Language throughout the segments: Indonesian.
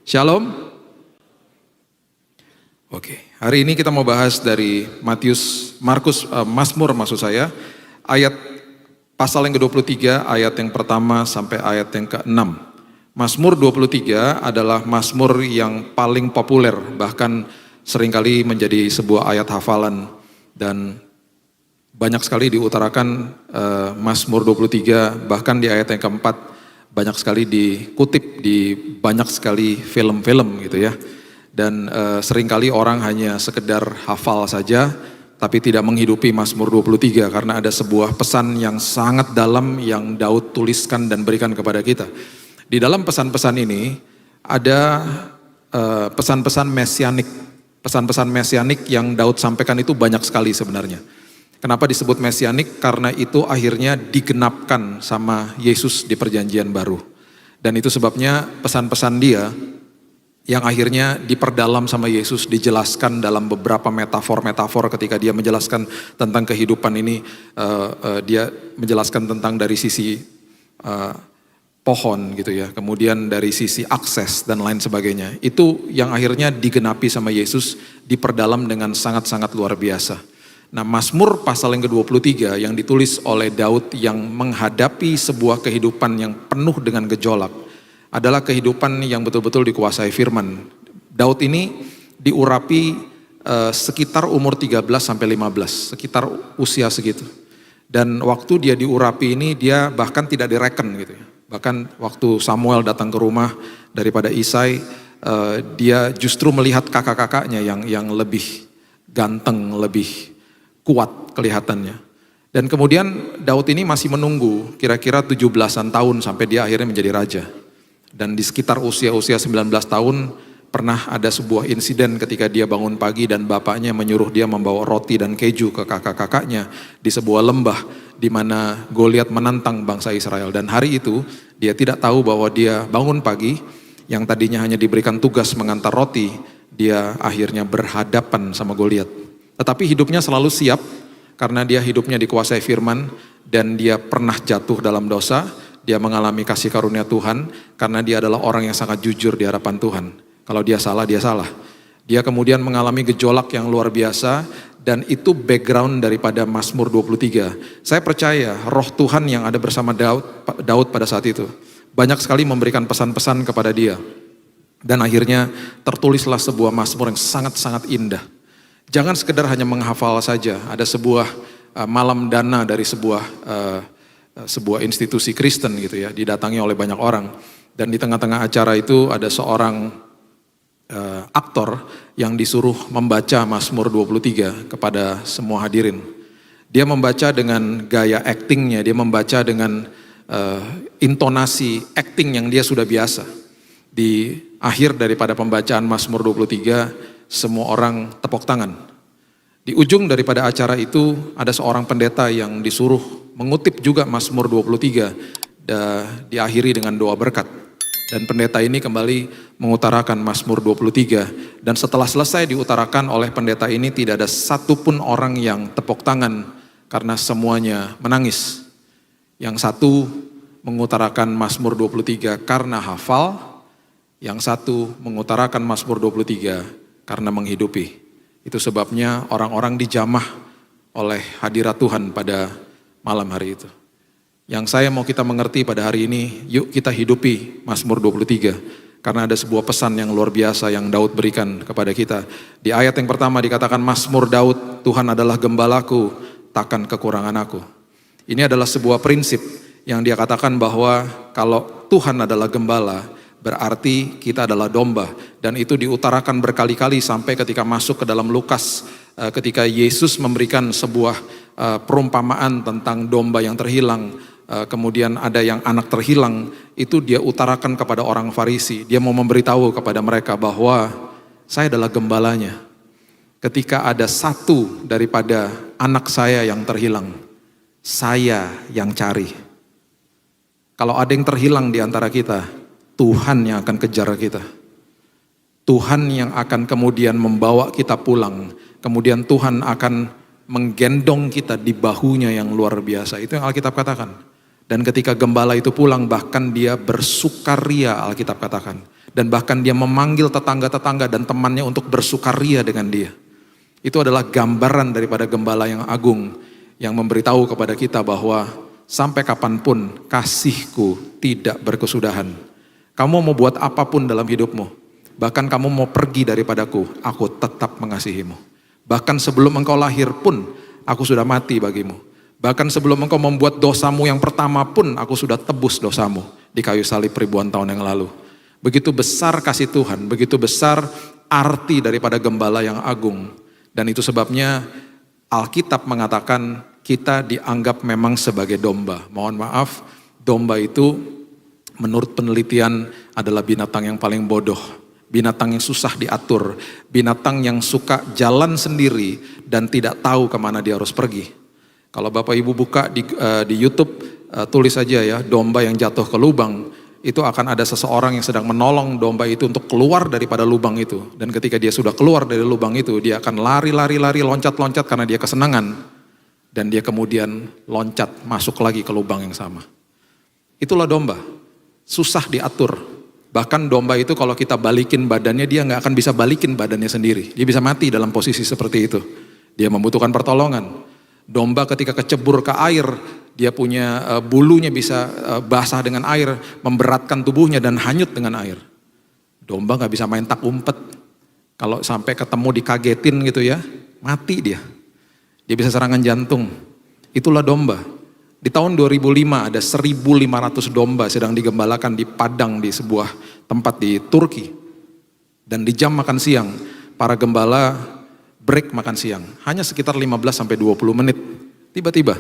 Shalom. Oke, hari ini kita mau bahas dari Mazmur maksud saya, ayat pasal yang ke-23, ayat yang pertama sampai ayat yang ke-6. Mazmur 23 adalah mazmur yang paling populer, bahkan seringkali menjadi sebuah ayat hafalan dan banyak sekali diutarakan. Mazmur 23 bahkan di ayat yang keempat banyak sekali dikutip di banyak sekali film-film gitu ya. Dan seringkali orang hanya sekedar hafal saja tapi tidak menghidupi Mazmur 23 karena ada sebuah pesan yang sangat dalam yang Daud tuliskan dan berikan kepada kita. Di dalam pesan-pesan ini ada pesan-pesan mesianik. Pesan-pesan mesianik yang Daud sampaikan itu banyak sekali sebenarnya. Kenapa disebut mesianik? Karena itu akhirnya digenapkan sama Yesus di perjanjian baru. Dan itu sebabnya pesan-pesan dia yang akhirnya diperdalam sama Yesus, dijelaskan dalam beberapa metafor-metafor ketika dia menjelaskan tentang kehidupan ini. Dia menjelaskan tentang dari sisi pohon gitu ya, kemudian dari sisi akses dan lain sebagainya. Itu yang akhirnya digenapi sama Yesus, diperdalam dengan sangat-sangat luar biasa. Nah, Mazmur pasal yang ke-23 yang ditulis oleh Daud yang menghadapi sebuah kehidupan yang penuh dengan gejolak adalah kehidupan yang betul-betul dikuasai firman. Daud ini diurapi sekitar umur 13 sampai 15, sekitar usia segitu. Dan waktu dia diurapi ini dia bahkan tidak direken gitu ya. Bahkan waktu Samuel datang ke rumah daripada Isai, dia justru melihat kakak-kakaknya yang lebih ganteng, lebih kuat kelihatannya. Dan kemudian Daud ini masih menunggu kira-kira 17-an tahun sampai dia akhirnya menjadi raja. Dan di sekitar usia-usia 19 tahun pernah ada sebuah insiden ketika dia bangun pagi dan bapaknya menyuruh dia membawa roti dan keju ke kakak-kakaknya di sebuah lembah di mana Goliat menantang bangsa Israel. Dan hari itu dia tidak tahu bahwa dia bangun pagi yang tadinya hanya diberikan tugas mengantar roti, dia akhirnya berhadapan sama Goliat. Tetapi hidupnya selalu siap karena dia hidupnya dikuasai firman dan dia pernah jatuh dalam dosa, dia mengalami kasih karunia Tuhan karena dia adalah orang yang sangat jujur di hadapan Tuhan. Kalau dia salah, dia salah. Dia kemudian mengalami gejolak yang luar biasa dan itu background daripada Mazmur 23. Saya percaya roh Tuhan yang ada bersama Daud pada saat itu banyak sekali memberikan pesan-pesan kepada dia. Dan akhirnya tertulislah sebuah Mazmur yang sangat-sangat indah. Jangan sekedar hanya menghafal saja. Ada sebuah malam dana dari sebuah institusi Kristen gitu ya, didatangi oleh banyak orang. Dan di tengah-tengah acara itu ada seorang aktor yang disuruh membaca Mazmur 23 kepada semua hadirin. Dia membaca dengan gaya actingnya, dia membaca dengan intonasi acting yang dia sudah biasa. Di akhir daripada pembacaan Mazmur 23, semua orang tepuk tangan. Di ujung daripada acara itu ada seorang pendeta yang disuruh mengutip juga Mazmur 23, diakhiri dengan doa berkat. Dan pendeta ini kembali mengutarakan Mazmur 23. Dan setelah selesai diutarakan oleh pendeta ini tidak ada satupun orang yang tepuk tangan karena semuanya menangis. Yang satu mengutarakan Mazmur 23 karena hafal, yang satu mengutarakan Mazmur 23 karena menghidupi. Itu sebabnya orang-orang dijamah oleh hadirat Tuhan pada malam hari itu. Yang saya mau kita mengerti pada hari ini, yuk kita hidupi Mazmur 23. Karena ada sebuah pesan yang luar biasa yang Daud berikan kepada kita. Di ayat yang pertama dikatakan Mazmur Daud, Tuhan adalah gembalaku, takkan kekurangan aku. Ini adalah sebuah prinsip yang dia katakan bahwa kalau Tuhan adalah gembala, berarti kita adalah domba. Dan itu diutarakan berkali-kali sampai ketika masuk ke dalam Lukas. Ketika Yesus memberikan sebuah perumpamaan tentang domba yang terhilang. Kemudian ada yang anak terhilang. Itu dia utarakan kepada orang Farisi. Dia mau memberitahu kepada mereka bahwa saya adalah gembalanya. Ketika ada satu daripada anak saya yang terhilang, saya yang cari. Kalau ada yang terhilang di antara kita, Tuhan yang akan kejar kita. Tuhan yang akan kemudian membawa kita pulang. Kemudian Tuhan akan menggendong kita di bahunya yang luar biasa. Itu yang Alkitab katakan. Dan ketika gembala itu pulang, bahkan dia bersukaria, Alkitab katakan. Dan bahkan dia memanggil tetangga-tetangga dan temannya untuk bersukaria dengan dia. Itu adalah gambaran daripada gembala yang agung, yang memberitahu kepada kita bahwa sampai kapanpun kasihku tidak berkesudahan. Kamu mau buat apapun dalam hidupmu, bahkan kamu mau pergi daripadaku, aku tetap mengasihimu. Bahkan sebelum engkau lahir pun, aku sudah mati bagimu. Bahkan sebelum engkau membuat dosamu yang pertama pun, aku sudah tebus dosamu di kayu salib ribuan tahun yang lalu. Begitu besar kasih Tuhan, begitu besar arti daripada gembala yang agung. Dan itu sebabnya Alkitab mengatakan kita dianggap memang sebagai domba. Mohon maaf, domba itu menurut penelitian adalah binatang yang paling bodoh. Binatang yang susah diatur, binatang yang suka jalan sendiri dan tidak tahu kemana dia harus pergi. Kalau Bapak Ibu buka di YouTube, tulis saja ya, domba yang jatuh ke lubang, itu akan ada seseorang yang sedang menolong domba itu untuk keluar daripada lubang itu. Dan ketika dia sudah keluar dari lubang itu, dia akan lari, loncat-loncat karena dia kesenangan. Dan dia kemudian loncat masuk lagi ke lubang yang sama. Itulah domba, susah diatur. Bahkan domba itu kalau kita balikin badannya, dia nggak akan bisa balikin badannya sendiri. Dia bisa mati dalam posisi seperti itu. Dia membutuhkan pertolongan. Domba ketika kecebur ke air, dia punya bulunya bisa basah dengan air, memberatkan tubuhnya dan hanyut dengan air. Domba gak bisa main tak umpet. Kalau sampai ketemu dikagetin gitu ya, mati dia. Dia bisa serangan jantung. Itulah domba. Di tahun 2005 ada 1.500 domba sedang digembalakan di padang di sebuah tempat di Turki. Dan di jam makan siang, para gembala break makan siang, hanya sekitar 15-20 menit. Tiba-tiba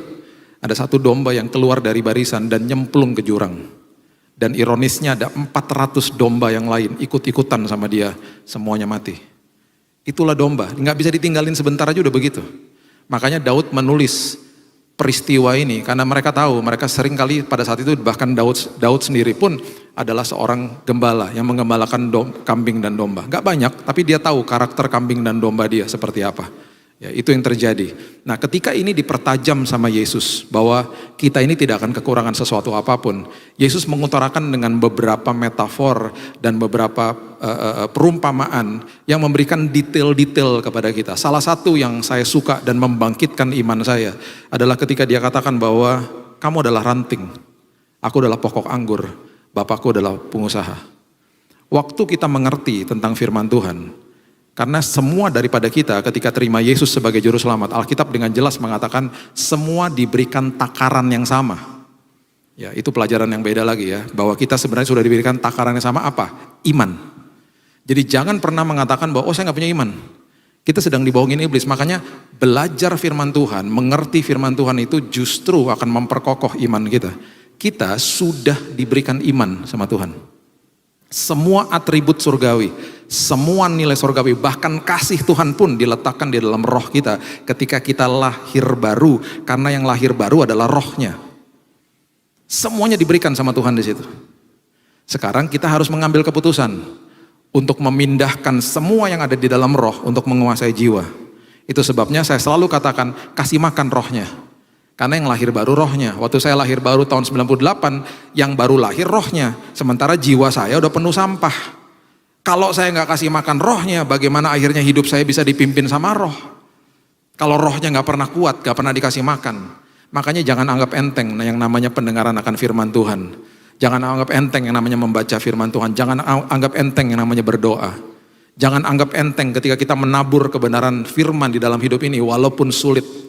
ada satu domba yang keluar dari barisan dan nyemplung ke jurang. Dan ironisnya ada 400 domba yang lain ikut-ikutan sama dia, semuanya mati. Itulah domba, nggak bisa ditinggalin sebentar aja udah begitu. Makanya Daud menulis peristiwa ini karena mereka tahu, mereka sering kali pada saat itu bahkan Daud sendiri pun adalah seorang gembala yang menggembalakan kambing dan domba. Gak banyak, tapi dia tahu karakter kambing dan domba dia seperti apa. Ya, itu yang terjadi. Nah, ketika ini dipertajam sama Yesus bahwa kita ini tidak akan kekurangan sesuatu apapun, Yesus mengutarakan dengan beberapa metafor dan beberapa perumpamaan yang memberikan detail-detail kepada kita. Salah satu yang saya suka dan membangkitkan iman saya adalah ketika dia katakan bahwa kamu adalah ranting, aku adalah pokok anggur, Bapakku adalah pengusaha. Waktu kita mengerti tentang firman Tuhan, karena semua daripada kita ketika terima Yesus sebagai juru selamat, Alkitab dengan jelas mengatakan semua diberikan takaran yang sama. Ya, itu pelajaran yang beda lagi ya, bahwa kita sebenarnya sudah diberikan takaran yang sama apa? Iman. Jadi jangan pernah mengatakan bahwa oh saya gak punya iman. Kita sedang dibohongin iblis, makanya belajar firman Tuhan, mengerti firman Tuhan itu justru akan memperkokoh iman kita. Kita sudah diberikan iman sama Tuhan. Semua atribut surgawi, semua nilai surgawi, bahkan kasih Tuhan pun diletakkan di dalam roh kita ketika kita lahir baru, karena yang lahir baru adalah rohnya. Semuanya diberikan sama Tuhan di situ. Sekarang kita harus mengambil keputusan untuk memindahkan semua yang ada di dalam roh untuk menguasai jiwa. Itu sebabnya saya selalu katakan kasih makan rohnya. Karena yang lahir baru rohnya. Waktu saya lahir baru tahun 98, yang baru lahir rohnya. Sementara jiwa saya udah penuh sampah. Kalau saya nggak kasih makan rohnya, bagaimana akhirnya hidup saya bisa dipimpin sama roh? Kalau rohnya nggak pernah kuat, nggak pernah dikasih makan. Makanya jangan anggap enteng yang namanya pendengaran akan firman Tuhan. Jangan anggap enteng yang namanya membaca firman Tuhan. Jangan anggap enteng yang namanya berdoa. Jangan anggap enteng ketika kita menabur kebenaran firman di dalam hidup ini walaupun sulit.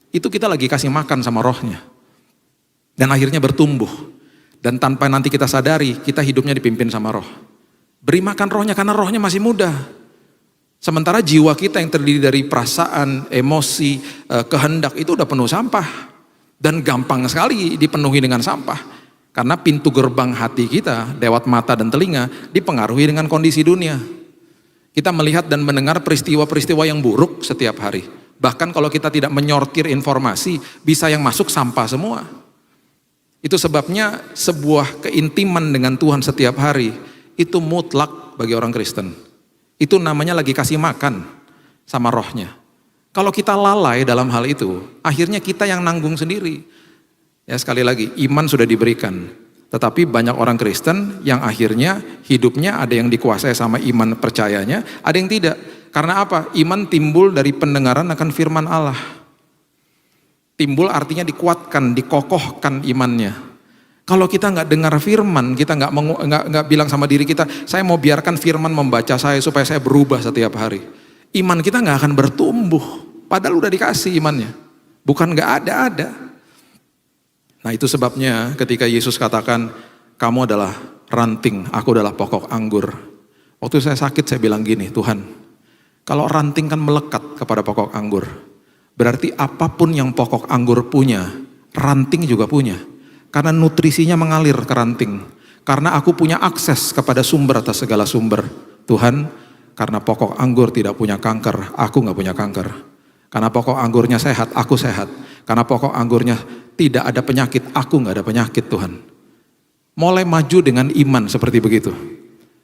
Itu kita lagi kasih makan sama rohnya. Dan akhirnya bertumbuh. Dan tanpa nanti kita sadari, kita hidupnya dipimpin sama roh. Beri makan rohnya karena rohnya masih muda. Sementara jiwa kita yang terdiri dari perasaan, emosi, kehendak itu udah penuh sampah. Dan gampang sekali dipenuhi dengan sampah. Karena pintu gerbang hati kita lewat mata dan telinga dipengaruhi dengan kondisi dunia. Kita melihat dan mendengar peristiwa-peristiwa yang buruk setiap hari. Bahkan kalau kita tidak menyortir informasi, bisa yang masuk sampah semua. Itu sebabnya sebuah keintiman dengan Tuhan setiap hari, itu mutlak bagi orang Kristen. Itu namanya lagi kasih makan sama rohnya. Kalau kita lalai dalam hal itu, akhirnya kita yang nanggung sendiri. Ya sekali lagi, iman sudah diberikan. Tetapi banyak orang Kristen yang akhirnya hidupnya ada yang dikuasai sama iman percayanya, ada yang tidak. Karena apa? Iman timbul dari pendengaran akan firman Allah. Timbul artinya dikuatkan, dikokohkan imannya. Kalau kita nggak dengar firman, kita nggak bilang sama diri kita, saya mau biarkan firman membaca saya supaya saya berubah setiap hari. Iman kita nggak akan bertumbuh. Padahal udah dikasih imannya. Bukan nggak ada. Nah itu sebabnya ketika Yesus katakan, kamu adalah ranting, aku adalah pokok anggur. Waktu saya sakit saya bilang gini, Tuhan, kalau ranting kan melekat kepada pokok anggur, berarti apapun yang pokok anggur punya, ranting juga punya. Karena nutrisinya mengalir ke ranting. Karena aku punya akses kepada sumber atas segala sumber. Tuhan, karena pokok anggur tidak punya kanker, aku gak punya kanker. Karena pokok anggurnya sehat, aku sehat. Karena pokok anggurnya tidak ada penyakit, aku gak ada penyakit Tuhan. Mulai maju dengan iman seperti begitu.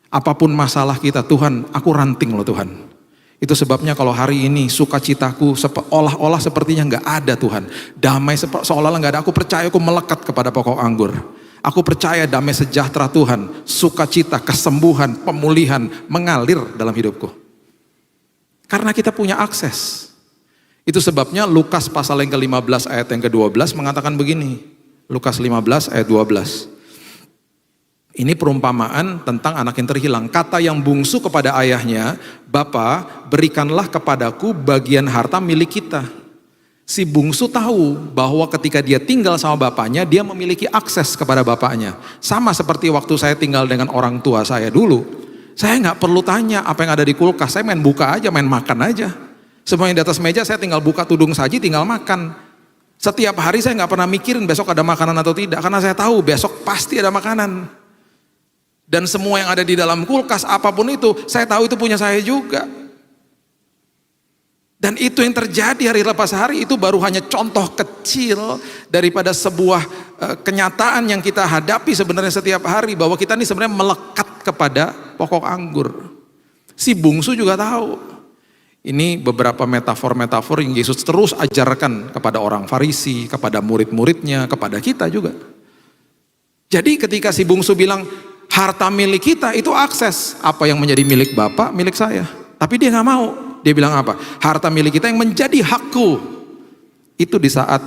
Apapun masalah kita, Tuhan, aku ranting loh Tuhan. Itu sebabnya kalau hari ini sukacitaku seolah-olah sepertinya gak ada Tuhan. Damai seolah-olah gak ada, aku percaya aku melekat kepada pokok anggur. Aku percaya damai sejahtera Tuhan, sukacita, kesembuhan, pemulihan mengalir dalam hidupku. Karena kita punya akses. Itu sebabnya Lukas pasal yang ke-15 ayat yang ke-12 mengatakan begini. Lukas 15 ayat 12. Ini perumpamaan tentang anak yang terhilang. Kata yang bungsu kepada ayahnya, Bapa, berikanlah kepadaku bagian harta milik kita. Si bungsu tahu bahwa ketika dia tinggal sama bapaknya, dia memiliki akses kepada bapaknya. Sama seperti waktu saya tinggal dengan orang tua saya dulu. Saya nggak perlu tanya apa yang ada di kulkas, saya main buka aja, main makan aja. Semua yang di atas meja saya tinggal buka tudung saji, tinggal makan. Setiap hari saya nggak pernah mikirin besok ada makanan atau tidak, karena saya tahu besok pasti ada makanan. Dan semua yang ada di dalam kulkas, apapun itu, saya tahu itu punya saya juga. Dan itu yang terjadi hari lepas hari, itu baru hanya contoh kecil daripada sebuah kenyataan yang kita hadapi sebenarnya setiap hari, bahwa kita ini sebenarnya melekat kepada pokok anggur. Si bungsu juga tahu. Ini beberapa metafor-metafor yang Yesus terus ajarkan kepada orang Farisi, kepada murid-muridnya, kepada kita juga. Jadi ketika si bungsu bilang, harta milik kita itu akses. Apa yang menjadi milik Bapak, milik saya. Tapi dia gak mau. Dia bilang apa? Harta milik kita yang menjadi hakku. Itu di saat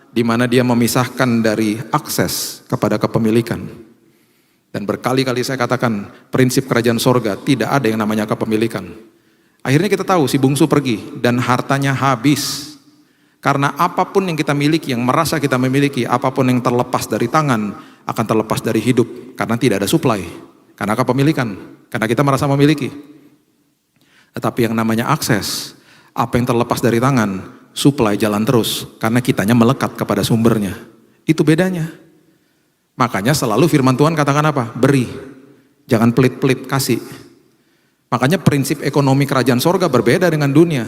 dimana dia memisahkan dari akses kepada kepemilikan. Dan berkali-kali saya katakan, prinsip kerajaan sorga tidak ada yang namanya kepemilikan. Akhirnya kita tahu si bungsu pergi dan hartanya habis. Karena apapun yang kita miliki, yang merasa kita memiliki, apapun yang terlepas dari tangan akan terlepas dari hidup. Karena tidak ada supply, karena kepemilikan, karena kita merasa memiliki. Tetapi yang namanya akses, apa yang terlepas dari tangan, supply jalan terus. Karena kitanya melekat kepada sumbernya. Itu bedanya. Makanya selalu firman Tuhan katakan apa? Beri, jangan pelit-pelit, kasih. Makanya prinsip ekonomi kerajaan sorga berbeda dengan dunia.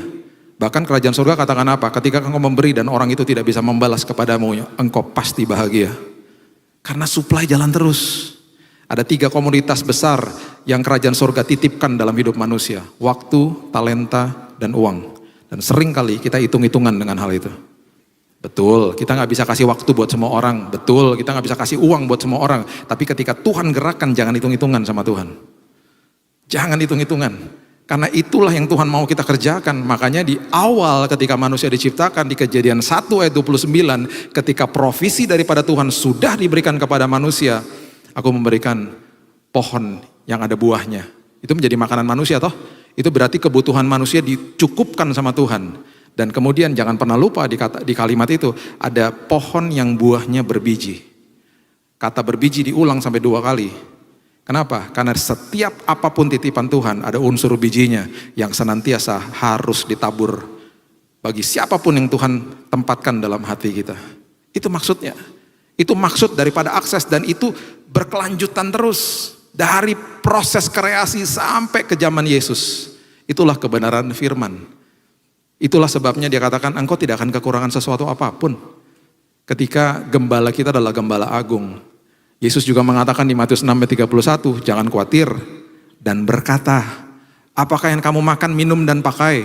Bahkan kerajaan sorga katakan apa? Ketika engkau memberi dan orang itu tidak bisa membalas kepadamu, engkau pasti bahagia. Karena supply jalan terus. Ada 3 komoditas besar yang kerajaan sorga titipkan dalam hidup manusia. Waktu, talenta, dan uang. Dan sering kali kita hitung-hitungan dengan hal itu. Betul, kita gak bisa kasih waktu buat semua orang. Betul, kita gak bisa kasih uang buat semua orang. Tapi ketika Tuhan gerakan, jangan hitung-hitungan sama Tuhan. Jangan hitung-hitungan. Karena itulah yang Tuhan mau kita kerjakan. Makanya di awal ketika manusia diciptakan, di Kejadian 1 ayat 29, ketika provisi daripada Tuhan sudah diberikan kepada manusia, aku memberikan pohon yang ada buahnya. Itu menjadi makanan manusia toh. Itu berarti kebutuhan manusia dicukupkan sama Tuhan. Dan kemudian jangan pernah lupa di kalimat itu, ada pohon yang buahnya berbiji. Kata berbiji diulang sampai 2 kali. Kenapa? Karena setiap apapun titipan Tuhan ada unsur bijinya yang senantiasa harus ditabur bagi siapapun yang Tuhan tempatkan dalam hati kita. Itu maksudnya. Itu maksud daripada akses, dan itu berkelanjutan terus dari proses kreasi sampai ke zaman Yesus. Itulah kebenaran firman. Itulah sebabnya dia katakan engkau tidak akan kekurangan sesuatu apapun. Ketika gembala kita adalah gembala agung. Yesus juga mengatakan di Matius 6:31, jangan khawatir dan berkata, apakah yang kamu makan, minum, dan pakai?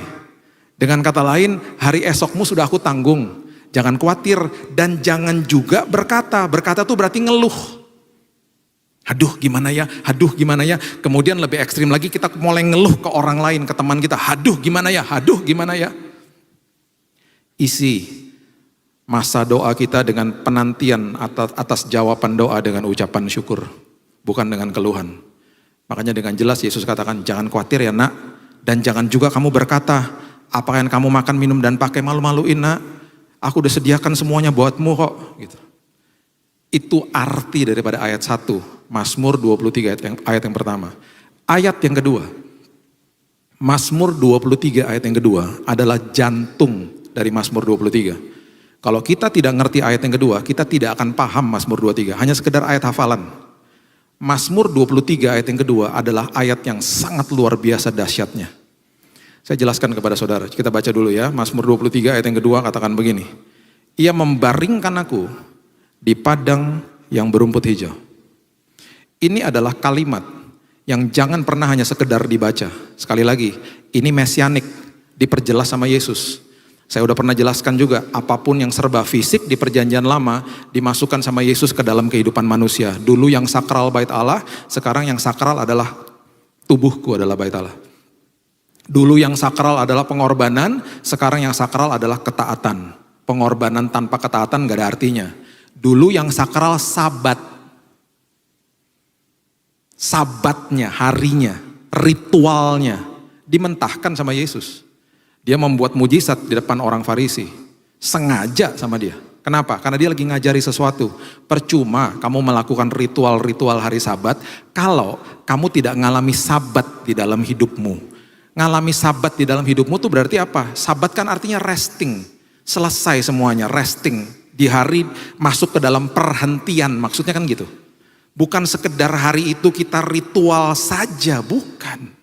Dengan kata lain, hari esokmu sudah aku tanggung. Jangan khawatir dan jangan juga berkata. Berkata tuh berarti ngeluh. Aduh gimana ya, aduh gimana ya. Kemudian lebih ekstrim lagi kita mulai ngeluh ke orang lain, ke teman kita. Aduh gimana ya, aduh gimana ya. Isi masa doa kita dengan penantian atas jawaban doa dengan ucapan syukur. Bukan dengan keluhan. Makanya dengan jelas Yesus katakan, jangan khawatir ya nak. Dan jangan juga kamu berkata, apa yang kamu makan, minum, dan pakai malu-maluin nak. Aku udah sediakan semuanya buatmu kok. Gitu. Itu arti daripada ayat 1. Mazmur 23 ayat yang pertama. Ayat yang kedua. Mazmur 23 ayat yang kedua adalah jantung dari Mazmur 23. Kalau kita tidak ngerti ayat yang kedua, kita tidak akan paham Mazmur 23. Hanya sekedar ayat hafalan. Mazmur 23 ayat yang kedua adalah ayat yang sangat luar biasa dahsyatnya. Saya jelaskan kepada saudara. Kita baca dulu ya. Mazmur 23 ayat yang kedua katakan begini. Ia membaringkan aku di padang yang berumput hijau. Ini adalah kalimat yang jangan pernah hanya sekedar dibaca. Sekali lagi, ini mesianik, diperjelas sama Yesus. Saya udah pernah jelaskan juga, apapun yang serba fisik di perjanjian lama, dimasukkan sama Yesus ke dalam kehidupan manusia. Dulu yang sakral bait Allah, sekarang yang sakral adalah tubuhku adalah bait Allah. Dulu yang sakral adalah pengorbanan, sekarang yang sakral adalah ketaatan. Pengorbanan tanpa ketaatan gak ada artinya. Dulu yang sakral sabat. Sabatnya, harinya, ritualnya dimentahkan sama Yesus. Dia membuat mujizat di depan orang Farisi. Sengaja sama dia. Kenapa? Karena dia lagi ngajari sesuatu. Percuma kamu melakukan ritual-ritual hari Sabat kalau kamu tidak ngalami sabat di dalam hidupmu. Ngalami sabat di dalam hidupmu tuh berarti apa? Sabat kan artinya resting. Selesai semuanya, resting. Di hari masuk ke dalam perhentian, maksudnya kan gitu. Bukan sekedar hari itu kita ritual saja, bukan.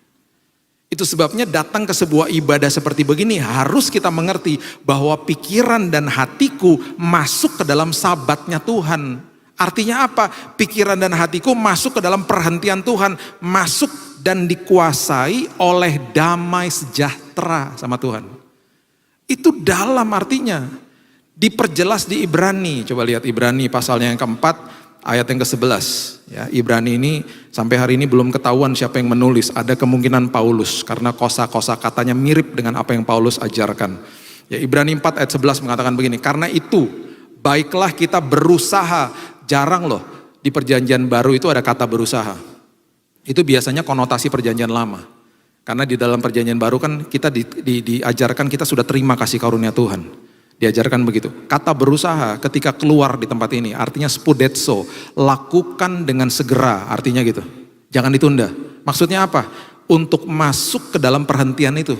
Itu sebabnya datang ke sebuah ibadah seperti begini harus kita mengerti bahwa pikiran dan hatiku masuk ke dalam sabatnya Tuhan. Artinya apa? Pikiran dan hatiku masuk ke dalam perhentian Tuhan. Masuk dan dikuasai oleh damai sejahtera sama Tuhan. Itu dalam artinya. Diperjelas di Ibrani. Coba lihat Ibrani pasalnya yang keempat. Ayat yang ke-11, ya, Ibrani ini sampai hari ini belum ketahuan siapa yang menulis. Ada kemungkinan Paulus karena kosa-kosa katanya mirip dengan apa yang Paulus ajarkan. Ya, Ibrani 4 ayat 11 mengatakan begini, karena itu baiklah kita berusaha. Jarang loh di perjanjian baru itu ada kata berusaha. Itu biasanya konotasi perjanjian lama. Karena di dalam perjanjian baru kan kita diajarkan kita sudah terima kasih karunia Tuhan. Diajarkan begitu. Kata berusaha ketika keluar di tempat ini artinya spudetso, lakukan dengan segera, artinya gitu. Jangan ditunda. Maksudnya apa? Untuk masuk ke dalam perhentian itu.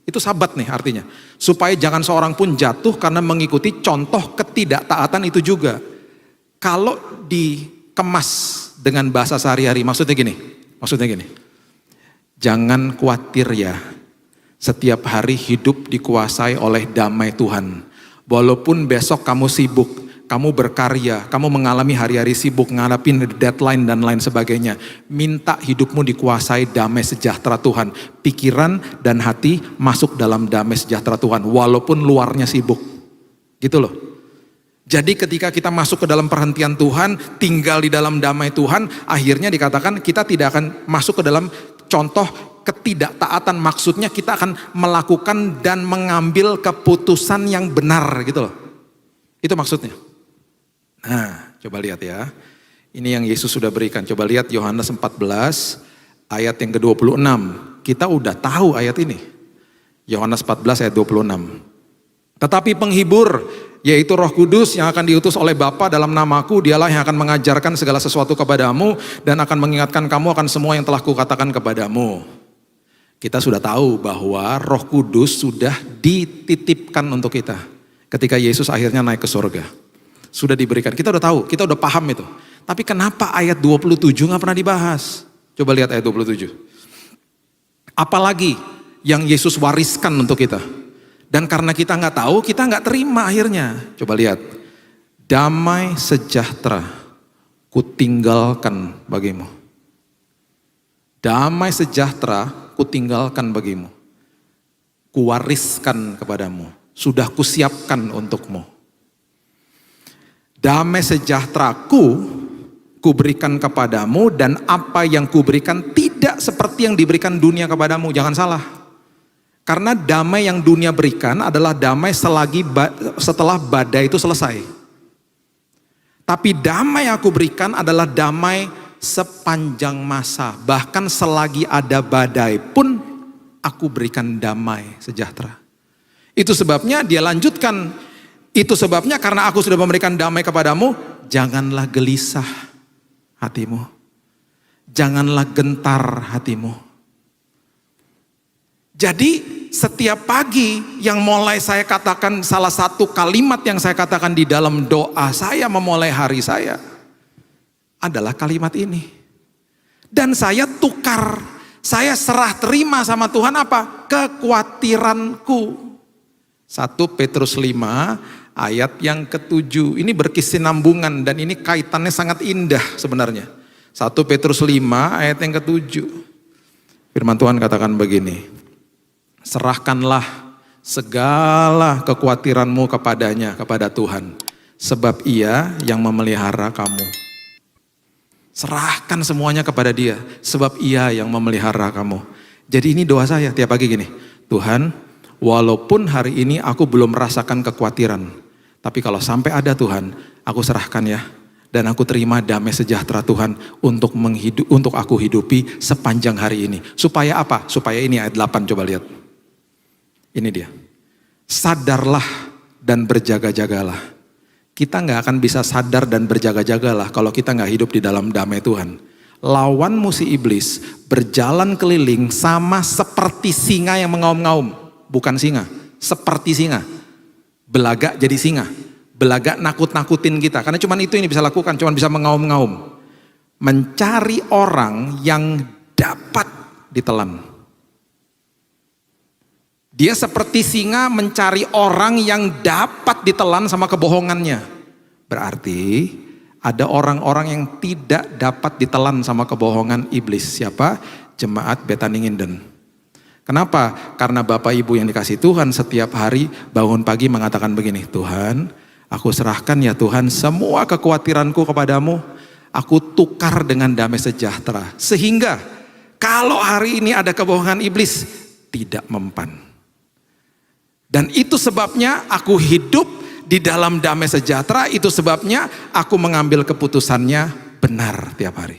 Itu sabat nih artinya. Supaya jangan seorang pun jatuh karena mengikuti contoh ketidaktaatan itu juga. Kalau dikemas dengan bahasa sehari-hari, maksudnya gini. Jangan khawatir ya. Setiap hari hidup dikuasai oleh damai Tuhan. Walaupun besok kamu sibuk, kamu berkarya, kamu mengalami hari-hari sibuk, ngadapin deadline dan lain sebagainya. Minta hidupmu dikuasai damai sejahtera Tuhan. Pikiran dan hati masuk dalam damai sejahtera Tuhan. Walaupun luarnya sibuk. Gitu loh. Jadi ketika kita masuk ke dalam perhentian Tuhan, tinggal di dalam damai Tuhan, akhirnya dikatakan kita tidak akan masuk ke dalam contoh ketidaktaatan, maksudnya kita akan melakukan dan mengambil keputusan yang benar gitu loh. Itu maksudnya. Nah, coba lihat ya. Ini yang Yesus sudah berikan. Coba lihat Yohanes 14 ayat yang ke-26. Kita udah tahu ayat ini. Yohanes 14 ayat 26. Tetapi penghibur, yaitu Roh Kudus yang akan diutus oleh Bapa dalam namaku, dialah yang akan mengajarkan segala sesuatu kepadamu dan akan mengingatkan kamu akan semua yang telah kukatakan kepadamu. Kita sudah tahu bahwa Roh Kudus sudah dititipkan untuk kita ketika Yesus akhirnya naik ke surga. Sudah diberikan, kita udah tahu, kita udah paham itu. Tapi kenapa ayat 27 gak pernah dibahas? Coba lihat ayat 27. Apalagi yang Yesus wariskan untuk kita. Dan karena kita gak tahu, kita gak terima akhirnya. Coba lihat. Damai sejahtera kutinggalkan bagimu. Damai sejahtera kutinggalkan bagimu. Kuwariskan kepadamu. Sudah kusiapkan untukmu. Damai sejahteraku kuberikan kepadamu, dan apa yang kuberikan tidak seperti yang diberikan dunia kepadamu. Jangan salah. Karena damai yang dunia berikan adalah damai setelah badai itu selesai. Tapi damai yang aku berikan adalah damai sepanjang masa. Bahkan selagi ada badai pun aku berikan damai sejahtera. Itu sebabnya dia lanjutkan. Itu sebabnya karena aku sudah memberikan damai kepadamu, janganlah gelisah hatimu. Janganlah gentar hatimu. Jadi setiap pagi yang mulai saya katakan, salah satu kalimat yang saya katakan di dalam doa saya memulai hari saya adalah kalimat ini. Dan saya tukar, saya serah terima sama Tuhan apa? Kekhawatiranku. 1 Petrus 5 ayat yang ke-7. Ini berkesinambungan dan ini kaitannya sangat indah sebenarnya. 1 Petrus 5 ayat yang ke-7. Firman Tuhan katakan begini. Serahkanlah segala kekhawatiranmu kepadanya, kepada Tuhan. Sebab Ia yang memelihara kamu. Serahkan semuanya kepada Dia. Sebab Ia yang memelihara kamu. Jadi ini doa saya tiap pagi gini. Tuhan, walaupun hari ini aku belum merasakan kekhawatiran. Tapi kalau sampai ada Tuhan, aku serahkan ya. Dan aku terima damai sejahtera Tuhan untuk aku hidupi sepanjang hari ini. Supaya apa? Supaya ini ayat 8 coba lihat. Ini dia. Sadarlah dan berjaga-jagalah. Kita gak akan bisa sadar dan berjaga-jagalah kalau kita gak hidup di dalam damai Tuhan. Lawanmu si iblis berjalan keliling sama seperti singa yang mengaum-ngaum. Bukan singa, seperti singa. Belagak jadi singa. Belagak nakut-nakutin kita. Karena cuma itu yang bisa lakukan, cuma bisa mengaum-ngaum. Mencari orang yang dapat ditelan. Dia seperti singa mencari orang yang dapat ditelan sama kebohongannya. Berarti ada orang-orang yang tidak dapat ditelan sama kebohongan iblis. Siapa? Jemaat Betaninginden. Kenapa? Karena Bapak Ibu yang dikasih Tuhan setiap hari bangun pagi mengatakan begini. Tuhan, aku serahkan ya Tuhan semua kekhawatiranku kepadamu. Aku tukar dengan damai sejahtera. Sehingga kalau hari ini ada kebohongan iblis, tidak mempan. Dan itu sebabnya aku hidup di dalam damai sejahtera. Itu sebabnya aku mengambil keputusannya benar tiap hari.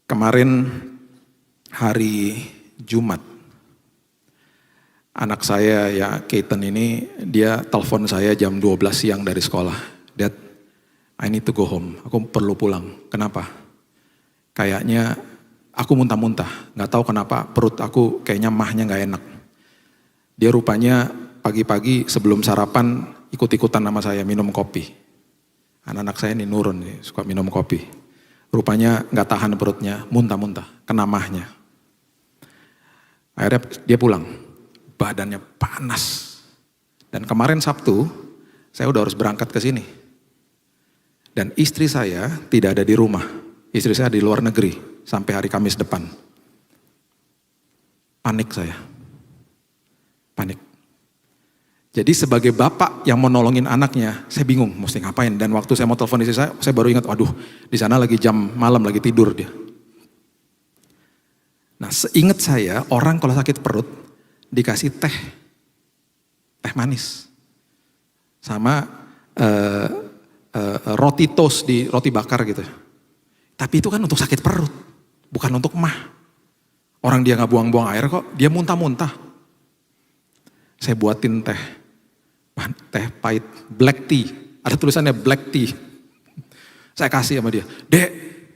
Kemarin hari Jumat, anak saya ya Keaton ini, dia telepon saya jam 12 siang dari sekolah. Dad, I need to go home. Aku perlu pulang. Kenapa? Kayaknya aku muntah-muntah, gak tahu kenapa perut aku kayaknya mahnya gak enak. Dia rupanya pagi-pagi sebelum sarapan ikut-ikutan sama saya minum kopi. Anak-anak saya ini nurun nih, suka minum kopi. Rupanya gak tahan perutnya, muntah-muntah, kena mahnya. Akhirnya dia pulang, badannya panas. Dan kemarin Sabtu, saya udah harus berangkat ke sini. Dan istri saya tidak ada di rumah, istri saya di luar negeri. Sampai hari Kamis depan. Panik saya. Panik. Jadi sebagai bapak yang mau nolongin anaknya, saya bingung mesti ngapain. Dan waktu saya mau telepon istri saya baru ingat, waduh di sana lagi jam malam, lagi tidur dia. Nah seingat saya, orang kalau sakit perut dikasih teh manis. Sama roti toast, roti bakar gitu. Tapi itu kan untuk sakit perut. Bukan untuk mah. Orang dia gak buang-buang air kok, dia muntah-muntah. Saya buatin teh pahit, black tea. Ada tulisannya black tea. Saya kasih sama dia. Dek,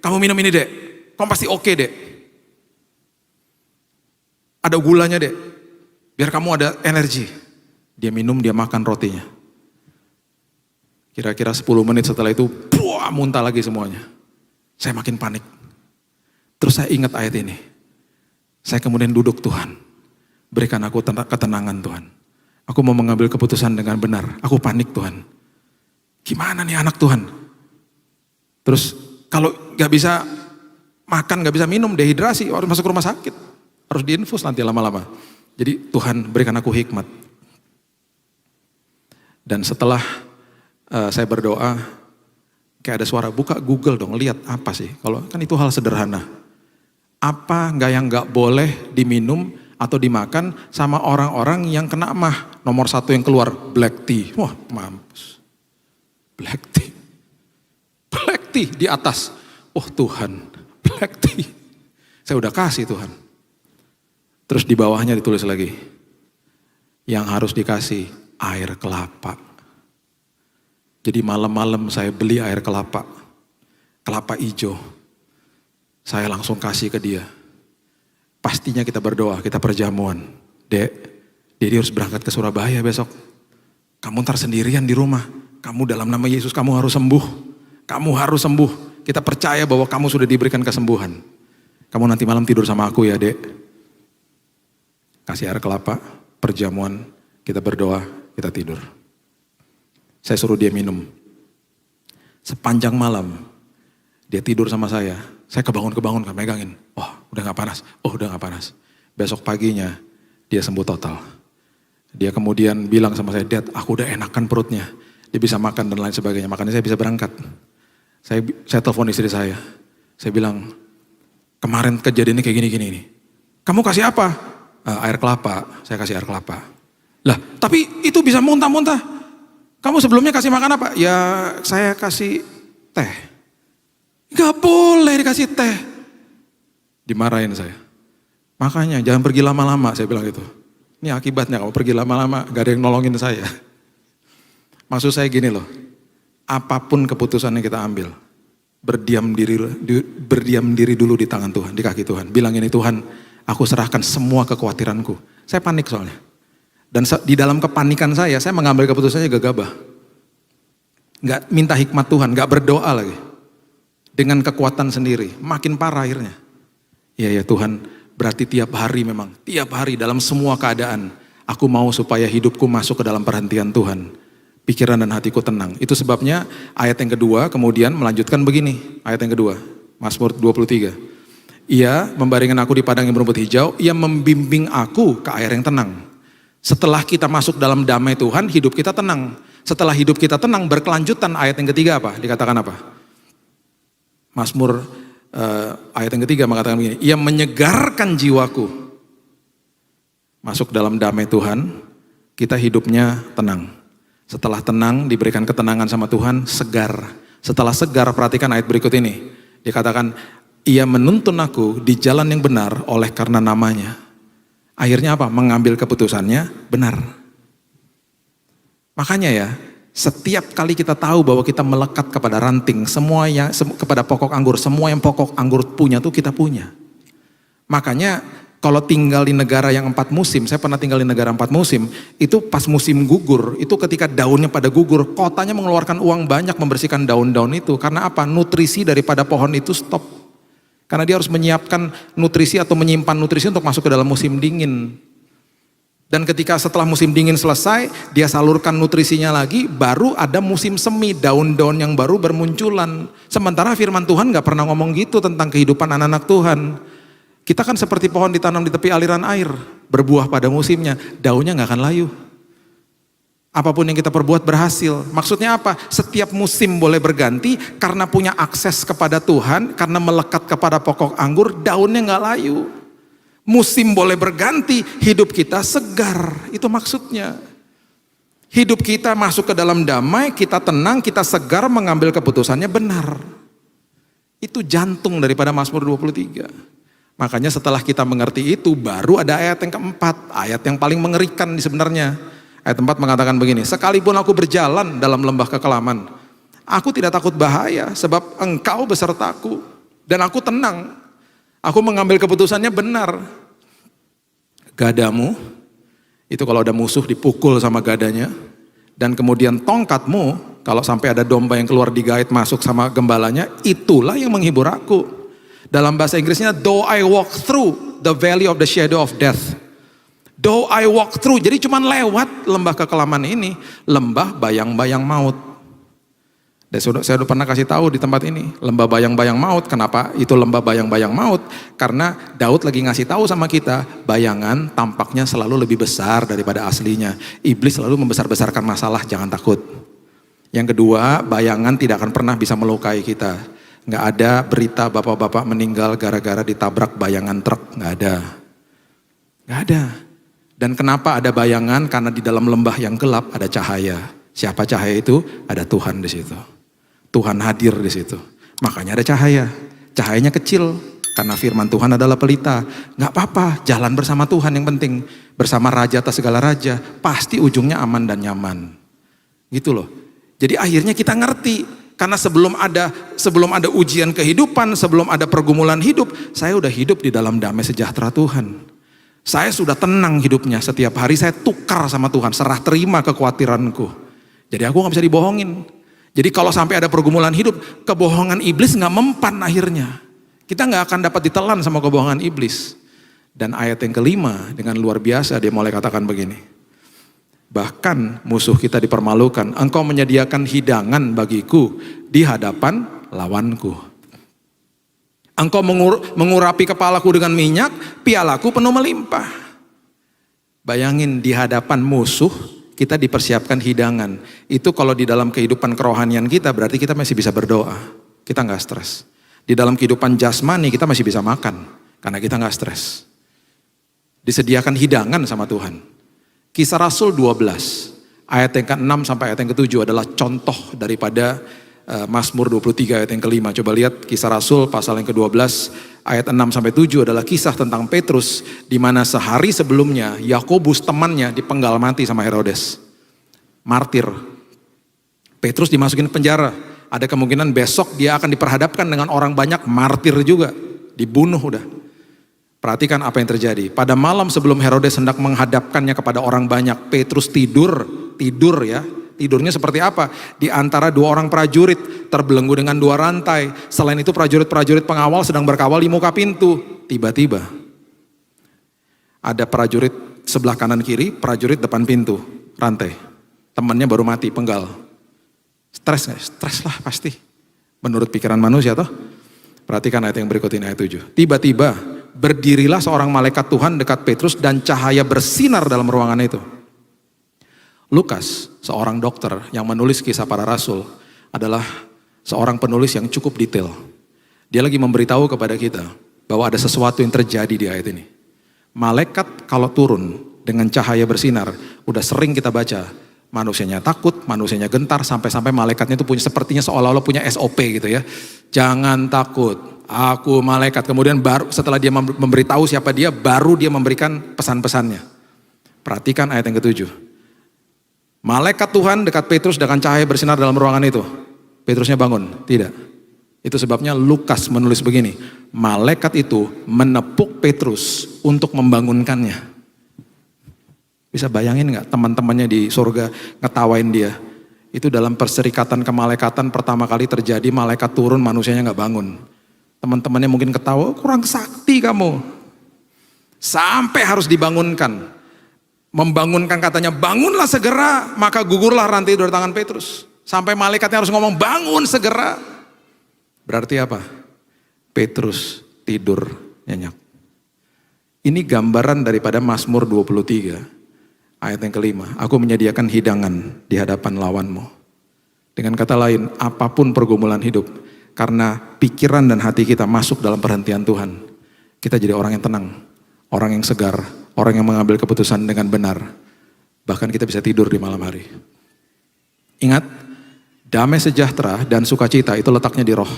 kamu minum ini dek. Kamu pasti oke dek. Ada gulanya dek. Biar kamu ada energi. Dia minum, dia makan rotinya. Kira-kira 10 menit setelah itu, muntah lagi semuanya. Saya makin panik. Terus saya ingat ayat ini. Saya kemudian duduk, Tuhan, berikan aku ketenangan Tuhan. Aku mau mengambil keputusan dengan benar. Aku panik Tuhan. Gimana nih anak Tuhan? Terus kalau gak bisa makan, gak bisa minum, dehidrasi, harus masuk rumah sakit. Harus diinfus nanti lama-lama. Jadi Tuhan berikan aku hikmat. Dan setelah saya berdoa, kayak ada suara, buka Google dong, lihat apa sih. Kalau kan itu hal sederhana. Apa yang nggak boleh diminum atau dimakan sama orang-orang yang kena mah. Nomor 1 yang keluar, black tea. Wah, mampus. Black tea. Black tea di atas. Oh Tuhan, black tea. Saya udah kasih Tuhan. Terus di bawahnya ditulis lagi, yang harus dikasih air kelapa. Jadi malam-malam saya beli air kelapa hijau. Saya langsung kasih ke dia. Pastinya kita berdoa, kita perjamuan. Dek, dia harus berangkat ke Surabaya besok. Kamu ntar sendirian di rumah. Kamu dalam nama Yesus kamu harus sembuh. Kamu harus sembuh. Kita percaya bahwa kamu sudah diberikan kesembuhan. Kamu nanti malam tidur sama aku ya dek. Kasih air kelapa, perjamuan, kita berdoa, kita tidur. Saya suruh dia minum. Sepanjang malam, dia tidur sama saya kebangun kan megangin. Oh udah gak panas, Besok paginya, dia sembuh total. Dia kemudian bilang sama saya, Dad aku udah enakan perutnya. Dia bisa makan dan lain sebagainya, makanya saya bisa berangkat. Saya telepon istri saya bilang, kemarin kejadiannya kayak gini. Kamu kasih apa? Air kelapa, saya kasih air kelapa. Lah tapi itu bisa muntah-muntah. Kamu sebelumnya kasih makan apa? Ya saya kasih teh. Gak boleh dikasih teh. Dimarahin saya. Makanya jangan pergi lama-lama, saya bilang gitu. Ini akibatnya kamu pergi lama-lama, gak ada yang nolongin saya. Maksud saya gini loh, apapun keputusan yang kita ambil, berdiam diri dulu di tangan Tuhan, di kaki Tuhan. Bilang ini, Tuhan, aku serahkan semua kekhawatiranku. Saya panik soalnya. Dan di dalam kepanikan saya mengambil keputusannya gegabah. Gak minta hikmat Tuhan, gak berdoa lagi. Dengan kekuatan sendiri, makin parah akhirnya. Iya ya Tuhan, berarti tiap hari dalam semua keadaan, aku mau supaya hidupku masuk ke dalam perhentian Tuhan. Pikiran dan hatiku tenang. Itu sebabnya ayat yang kedua kemudian melanjutkan begini. Ayat yang kedua, Mazmur 23. Ia membaringkan aku di padang yang berumput hijau, ia membimbing aku ke air yang tenang. Setelah kita masuk dalam damai Tuhan, hidup kita tenang. Setelah hidup kita tenang, berkelanjutan ayat yang ketiga apa? Dikatakan apa? Mazmur ayat yang ketiga mengatakan begini, ia menyegarkan jiwaku. Masuk dalam damai Tuhan, kita hidupnya tenang. Setelah tenang, diberikan ketenangan sama Tuhan, segar. Setelah segar, perhatikan ayat berikut ini. Dikatakan, ia menuntun aku di jalan yang benar oleh karena namanya. Akhirnya apa? Mengambil keputusannya benar. Makanya ya, setiap kali kita tahu bahwa kita melekat kepada ranting, kepada pokok anggur, semua yang pokok anggur punya tuh kita punya. Makanya kalau tinggal di negara yang 4 musim, saya pernah tinggal di negara 4 musim, itu pas musim gugur, itu ketika daunnya pada gugur, kotanya mengeluarkan uang banyak membersihkan daun-daun itu. Karena apa? Nutrisi daripada pohon itu stop. Karena dia harus menyiapkan nutrisi atau menyimpan nutrisi untuk masuk ke dalam musim dingin. Dan ketika setelah musim dingin selesai, dia salurkan nutrisinya lagi, baru ada musim semi, daun-daun yang baru bermunculan. Sementara firman Tuhan gak pernah ngomong gitu tentang kehidupan anak-anak Tuhan. Kita kan seperti pohon ditanam di tepi aliran air, berbuah pada musimnya, daunnya gak akan layu. Apapun yang kita perbuat berhasil. Maksudnya apa? Setiap musim boleh berganti karena punya akses kepada Tuhan, karena melekat kepada pokok anggur, daunnya gak layu. Musim boleh berganti, hidup kita segar. Itu maksudnya. Hidup kita masuk ke dalam damai, kita tenang, kita segar, mengambil keputusannya benar. Itu jantung daripada Mazmur 23. Makanya setelah kita mengerti itu, baru ada ayat yang keempat. Ayat yang paling mengerikan sebenarnya. Ayat 4 mengatakan begini, sekalipun aku berjalan dalam lembah kekelaman, aku tidak takut bahaya sebab engkau besertaku dan aku tenang. Aku mengambil keputusannya benar. Gadamu, itu kalau ada musuh dipukul sama gadanya, dan kemudian tongkatmu, kalau sampai ada domba yang keluar digait masuk sama gembalanya, itulah yang menghibur aku. Dalam bahasa Inggrisnya, though I walk through the valley of the shadow of death. Though I walk through, jadi cuman lewat lembah kekelaman ini, lembah bayang-bayang maut. Dan saya udah pernah kasih tahu di tempat ini, lembah bayang-bayang maut. Kenapa itu lembah bayang-bayang maut? Karena Daud lagi ngasih tahu sama kita, bayangan tampaknya selalu lebih besar daripada aslinya. Iblis selalu membesar-besarkan masalah, jangan takut. Yang kedua, bayangan tidak akan pernah bisa melukai kita. Nggak ada berita bapak-bapak meninggal gara-gara ditabrak bayangan truk, nggak ada. Nggak ada. Dan kenapa ada bayangan? Karena di dalam lembah yang gelap ada cahaya. Siapa cahaya itu? Ada Tuhan di situ. Tuhan hadir di situ. Makanya ada cahaya. Cahayanya kecil karena firman Tuhan adalah pelita. Nggak apa-apa, jalan bersama Tuhan yang penting. Bersama raja atas segala raja, pasti ujungnya aman dan nyaman. Gitu loh. Jadi akhirnya kita ngerti, karena sebelum ada ujian kehidupan, sebelum ada pergumulan hidup, saya udah hidup di dalam damai sejahtera Tuhan. Saya sudah tenang hidupnya, setiap hari saya tukar sama Tuhan, serah terima kekhawatiranku. Jadi aku gak bisa dibohongin. Jadi kalau sampai ada pergumulan hidup, kebohongan iblis gak mempan akhirnya. Kita gak akan dapat ditelan sama kebohongan iblis. Dan ayat yang kelima dengan luar biasa dia mulai katakan begini. Bahkan musuh kita dipermalukan, engkau menyediakan hidangan bagiku di hadapan lawanku. Engkau mengurapi kepalaku dengan minyak, pialaku penuh melimpah. Bayangin di hadapan musuh, kita dipersiapkan hidangan. Itu kalau di dalam kehidupan kerohanian kita berarti kita masih bisa berdoa. Kita gak stres. Di dalam kehidupan jasmani kita masih bisa makan. Karena kita gak stres. Disediakan hidangan sama Tuhan. Kisah Rasul 12. Ayat yang ke-6 sampai ayat yang ke-7 adalah contoh daripada Mazmur 23 ayat yang ke-5. Coba lihat Kisah Rasul pasal yang ke-12 ayat 6 sampai 7 adalah kisah tentang Petrus, di mana sehari sebelumnya Yakobus temannya dipenggal mati sama Herodes. Martir. Petrus dimasukin penjara. Ada kemungkinan besok dia akan diperhadapkan dengan orang banyak, martir juga. Dibunuh udah. Perhatikan apa yang terjadi. Pada malam sebelum Herodes hendak menghadapkannya kepada orang banyak, Petrus tidur ya. Tidurnya seperti apa? Di antara dua orang prajurit, terbelenggu dengan dua rantai. Selain itu prajurit-prajurit pengawal sedang berkawal di muka pintu. Tiba-tiba ada prajurit sebelah kanan kiri, prajurit depan pintu, rantai. Temannya baru mati, penggal. Stres gak? Stres lah pasti. Menurut pikiran manusia toh. Perhatikan ayat yang berikut ini, ayat 7. Tiba-tiba berdirilah seorang malaikat Tuhan dekat Petrus dan cahaya bersinar dalam ruangan itu. Lukas, seorang dokter yang menulis kisah para rasul, adalah seorang penulis yang cukup detail. Dia lagi memberitahu kepada kita bahwa ada sesuatu yang terjadi di ayat ini. Malaikat kalau turun dengan cahaya bersinar, udah sering kita baca, manusianya takut, manusianya gentar, sampai-sampai malaikatnya itu punya sepertinya seolah-olah punya SOP gitu ya. Jangan takut, aku malaikat. Kemudian baru setelah dia memberitahu siapa dia, baru dia memberikan pesan-pesannya. Perhatikan ayat yang ke-7. Malaikat Tuhan dekat Petrus dengan cahaya bersinar dalam ruangan itu. Petrusnya bangun? Tidak. Itu sebabnya Lukas menulis begini. Malaikat itu menepuk Petrus untuk membangunkannya. Bisa bayangin gak teman-temannya di surga ngetawain dia. Itu dalam perserikatan kemalaikatan pertama kali terjadi, malaikat turun manusianya gak bangun. Teman-temannya mungkin ketawa, kurang sakti kamu. Sampai harus dibangunkan. Membangunkan katanya, bangunlah segera, maka gugurlah rantai dari tangan Petrus. Sampai malaikatnya harus ngomong, bangun segera. Berarti apa? Petrus tidur nyenyak. Ini gambaran daripada Mazmur 23, ayat yang kelima. Aku menyediakan hidangan di hadapan lawanmu. Dengan kata lain, apapun pergumulan hidup, karena pikiran dan hati kita masuk dalam perhentian Tuhan, kita jadi orang yang tenang, orang yang segar, orang yang mengambil keputusan dengan benar. Bahkan kita bisa tidur di malam hari. Ingat, damai sejahtera dan sukacita itu letaknya di roh.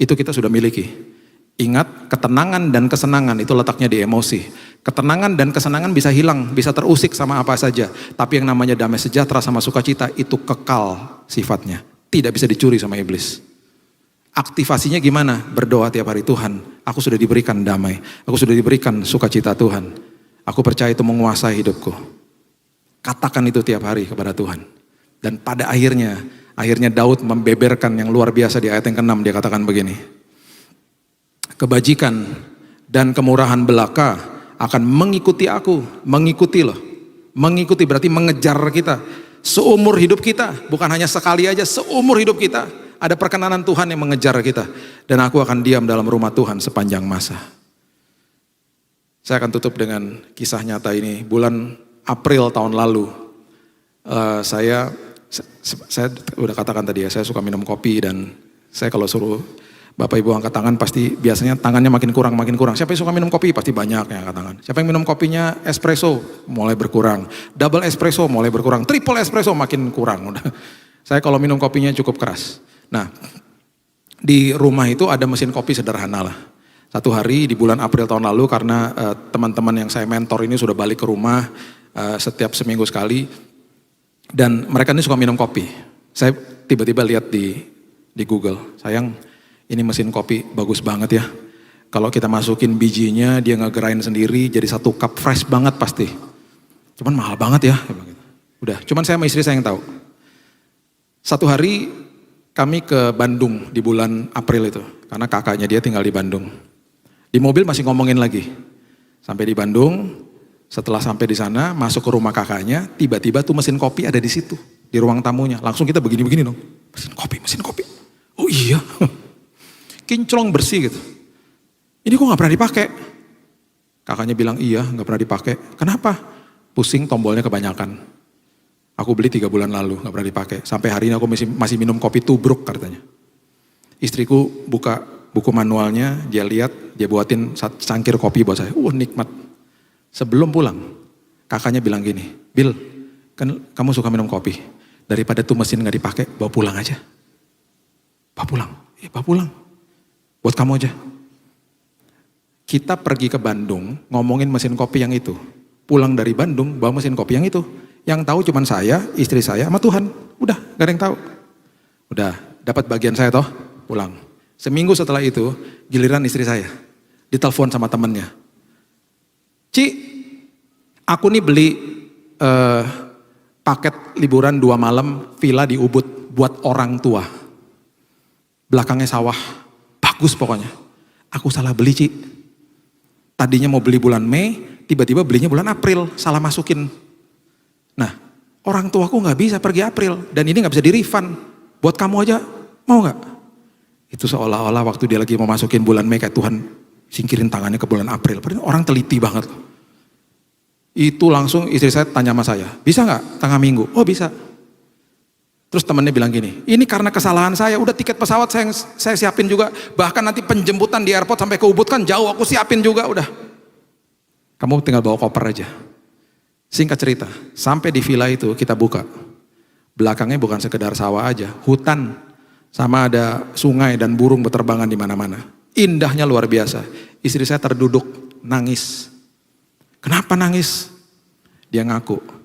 Itu kita sudah miliki. Ingat, ketenangan dan kesenangan itu letaknya di emosi. Ketenangan dan kesenangan bisa hilang, bisa terusik sama apa saja. Tapi yang namanya damai sejahtera sama sukacita itu kekal sifatnya. Tidak bisa dicuri sama iblis. Aktivasinya gimana? Berdoa tiap hari, Tuhan, aku sudah diberikan damai. Aku sudah diberikan sukacita Tuhan. Aku percaya itu menguasai hidupku. Katakan itu tiap hari kepada Tuhan. Dan pada akhirnya Daud membeberkan yang luar biasa di ayat yang ke-6. Dia katakan begini. Kebajikan dan kemurahan belaka akan mengikuti aku. Mengikuti loh. Mengikuti berarti mengejar kita. Seumur hidup kita, bukan hanya sekali aja, seumur hidup kita. Ada perkenanan Tuhan yang mengejar kita. Dan aku akan diam dalam rumah Tuhan sepanjang masa. Saya akan tutup dengan kisah nyata ini. Bulan April tahun lalu, saya udah katakan tadi ya, saya suka minum kopi dan saya kalau suruh Bapak Ibu angkat tangan pasti biasanya tangannya makin kurang. Siapa yang suka minum kopi? Pasti banyak yang angkat tangan. Siapa yang minum kopinya espresso? Mulai berkurang. Double espresso mulai berkurang. Triple espresso makin kurang. Udah. Saya kalau minum kopinya cukup keras. Nah, di rumah itu ada mesin kopi sederhana lah. Satu hari di bulan April tahun lalu karena teman-teman yang saya mentor ini sudah balik ke rumah setiap seminggu sekali. Dan mereka ini suka minum kopi. Saya tiba-tiba lihat di Google, sayang ini mesin kopi bagus banget ya. Kalau kita masukin bijinya dia ngegerain sendiri jadi 1 cup fresh banget pasti. Cuman mahal banget ya. Udah, cuman saya sama istri saya yang tahu. Satu hari kami ke Bandung di bulan April itu. Karena kakaknya dia tinggal di Bandung. Di mobil masih ngomongin lagi. Sampai di Bandung, setelah sampai di sana masuk ke rumah kakaknya, tiba-tiba tuh mesin kopi ada di situ. Di ruang tamunya. Langsung kita begini-begini dong. Mesin kopi. Oh iya. Kinclong bersih gitu. Ini kok gak pernah dipakai? Kakaknya bilang iya gak pernah dipakai. Kenapa? Pusing tombolnya kebanyakan. Aku beli 3 bulan lalu gak pernah dipakai. Sampai hari ini aku masih minum kopi tubruk katanya. Istriku buka buku manualnya, dia lihat, dia buatin cangkir kopi buat saya. Nikmat. Sebelum pulang, kakaknya bilang gini, Bill, kan kamu suka minum kopi. Daripada tuh mesin gak dipakai, bawa pulang aja. Bawa pulang. Buat kamu aja. Kita pergi ke Bandung, ngomongin mesin kopi yang itu. Pulang dari Bandung, bawa mesin kopi yang itu. Yang tahu cuman saya, istri saya, sama Tuhan. Udah, gak ada yang tahu. Udah, dapat bagian saya toh, pulang. Seminggu setelah itu, giliran istri saya. Ditelepon sama temennya. Ci, aku nih beli paket liburan 2 malam, villa di Ubud, buat orang tua. Belakangnya sawah. Bagus pokoknya. Aku salah beli, Ci. Tadinya mau beli bulan Mei, tiba-tiba belinya bulan April, salah masukin. Nah, orang tuaku gak bisa pergi April, dan ini gak bisa di-refund. Buat kamu aja, mau gak? Itu seolah-olah waktu dia lagi mau masukin bulan Mei, kayak Tuhan singkirin tangannya ke bulan April. Padahal orang teliti banget. Itu langsung istri saya tanya sama saya, bisa gak tengah minggu? Oh bisa. Terus temennya bilang gini, ini karena kesalahan saya, udah tiket pesawat saya siapin juga. Bahkan nanti penjemputan di airport sampai ke Ubud kan jauh, aku siapin juga udah. Kamu tinggal bawa koper aja. Singkat cerita, sampai di villa itu kita buka. Belakangnya bukan sekedar sawah aja, hutan. Sama ada sungai dan burung berterbangan di mana-mana. Indahnya luar biasa. Istri saya terduduk, nangis. Kenapa nangis? Dia ngaku.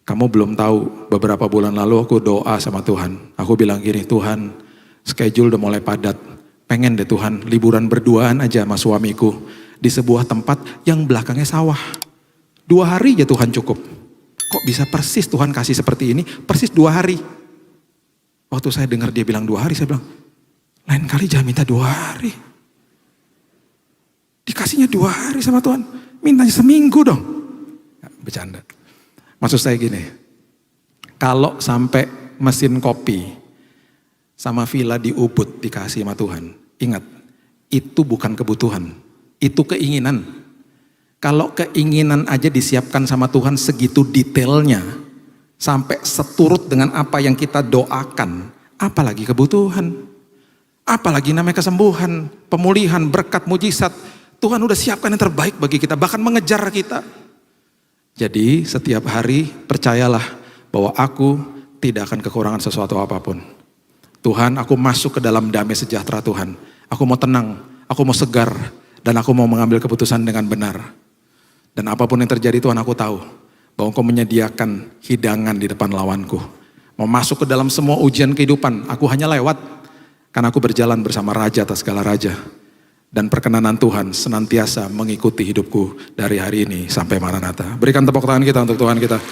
Kamu belum tahu, beberapa bulan lalu aku doa sama Tuhan. Aku bilang gini, Tuhan, schedule udah mulai padat. Pengen deh Tuhan, liburan berduaan aja sama suamiku. Di sebuah tempat yang belakangnya sawah. 2 hari aja Tuhan cukup. Kok bisa persis Tuhan kasih seperti ini? Persis 2 hari. Waktu saya dengar dia bilang 2 hari, saya bilang, lain kali jangan minta 2 hari. Dikasihnya 2 hari sama Tuhan. Mintanya seminggu dong. Bercanda. Maksud saya gini, kalau sampai mesin kopi sama villa di Ubud dikasih sama Tuhan, ingat, itu bukan kebutuhan, itu keinginan. Kalau keinginan aja disiapkan sama Tuhan segitu detailnya, sampai seturut dengan apa yang kita doakan, apalagi kebutuhan, apalagi namanya kesembuhan, pemulihan, berkat, mujizat. Tuhan udah siapkan yang terbaik bagi kita, bahkan mengejar kita. Jadi setiap hari percayalah bahwa aku tidak akan kekurangan sesuatu apapun. Tuhan, aku masuk ke dalam damai sejahtera Tuhan. Aku mau tenang, aku mau segar, dan aku mau mengambil keputusan dengan benar. Dan apapun yang terjadi Tuhan, aku tahu bahwa Engkau menyediakan hidangan di depan lawanku. Mau masuk ke dalam semua ujian kehidupan, aku hanya lewat. Karena aku berjalan bersama Raja atas segala Raja. Dan perkenanan Tuhan senantiasa mengikuti hidupku dari hari ini sampai Maranatha. Berikan tepuk tangan kita untuk Tuhan kita.